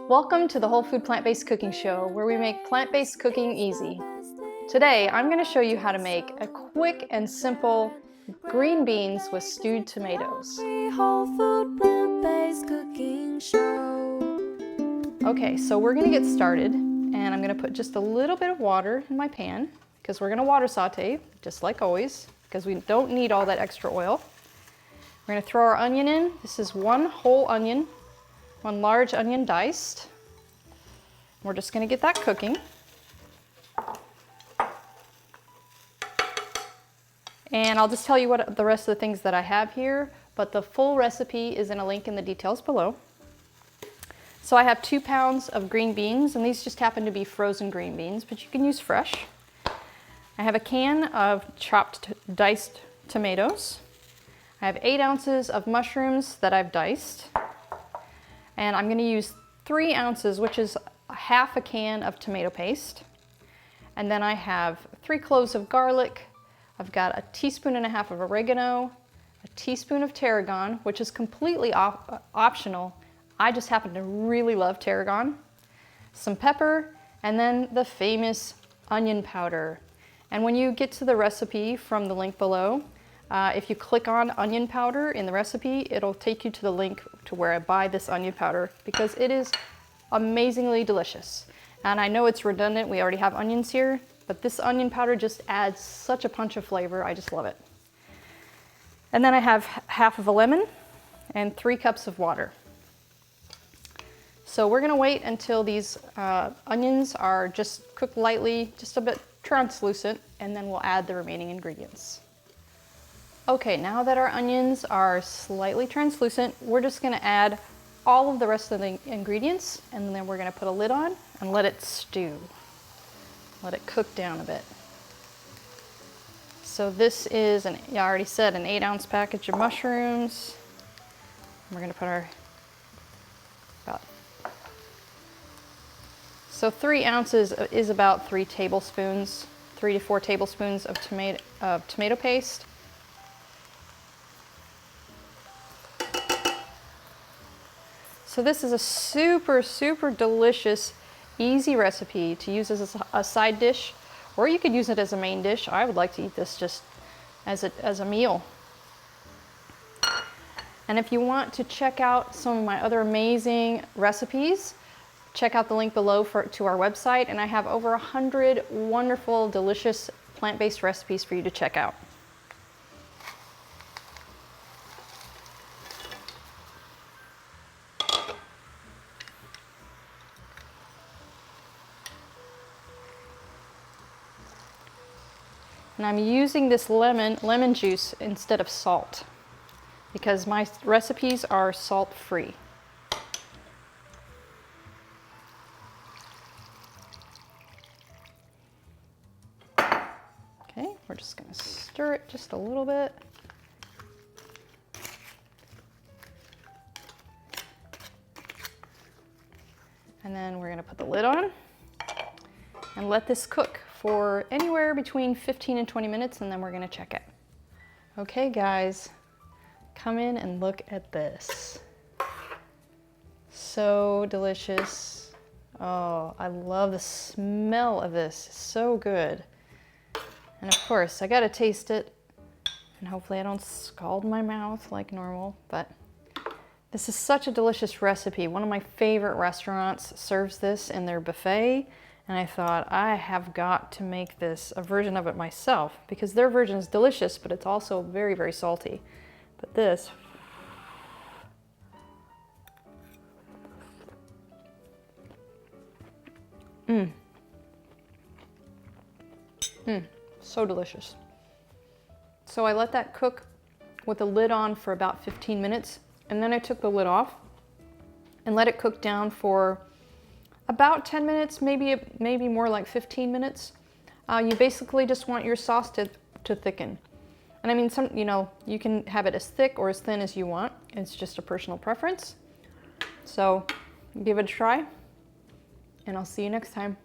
Welcome to the Whole Food Plant-Based Cooking Show, where we make plant-based cooking easy. Today, I'm going to show you how to make a quick and simple green beans with stewed tomatoes. Okay, so we're going to get started, and I'm going to put just a little bit of water in my pan, because we're going to water saute, just like always, because we don't need all that extra oil. We're going to throw our onion in. This is one whole onion. One large onion diced. We're just going to get that cooking. And I'll just tell you what the rest of the things that I have here, but the full recipe is in a link in the details below. So I have 2 pounds of green beans, and these just happen to be frozen green beans, but you can use fresh. I have a can of chopped diced tomatoes. I have 8 ounces of mushrooms that I've diced. And I'm going to use 3 ounces, which is half a can of tomato paste. And then I have 3 cloves of garlic. I've got a teaspoon and a half of oregano, a teaspoon of tarragon, which is completely optional. I just happen to really love tarragon. Some pepper, and then the famous onion powder. And when you get to the recipe from the link below, if you click on onion powder in the recipe, it'll take you to the link to where I buy this onion powder because it is amazingly delicious. And I know it's redundant, we already have onions here, but this onion powder just adds such a punch of flavor, I just love it. And then I have half of a lemon and 3 cups of water. So we're gonna wait until these onions are just cooked lightly, just a bit translucent, and then we'll add the remaining ingredients. Okay, now that our onions are slightly translucent, we're just going to add all of the rest of the ingredients, and then we're going to put a lid on and let it stew. Let it cook down a bit. So this is, I already said, an 8-ounce package of mushrooms. We're going to put our, so 3 ounces is about 3 tablespoons, 3 to 4 tablespoons of tomato paste. So this is a super, super delicious, easy recipe to use as a side dish, or you could use it as a main dish. I would like to eat this just as a meal. And if you want to check out some of my other amazing recipes, check out the link below to our website, and I have over 100 wonderful, delicious plant-based recipes for you to check out. And I'm using this lemon juice instead of salt because my recipes are salt-free. Okay, we're just going to stir it just a little bit. And then we're going to put the lid on and let this cook for anywhere between 15 and 20 minutes, and then we're gonna check it. Okay guys, come in and look at this. So delicious. Oh, I love the smell of this, it's so good. And of course, I gotta taste it, and hopefully I don't scald my mouth like normal, but this is such a delicious recipe. One of my favorite restaurants serves this in their buffet, and I thought, I have got to make this, a version of it myself, because their version is delicious, but it's also very, very salty. But this, so delicious. So I let that cook with the lid on for about 15 minutes, and then I took the lid off and let it cook down for about 10 minutes, maybe more like 15 minutes. You basically just want your sauce to thicken. And I mean, you can have it as thick or as thin as you want. It's just a personal preference. So give it a try, and I'll see you next time.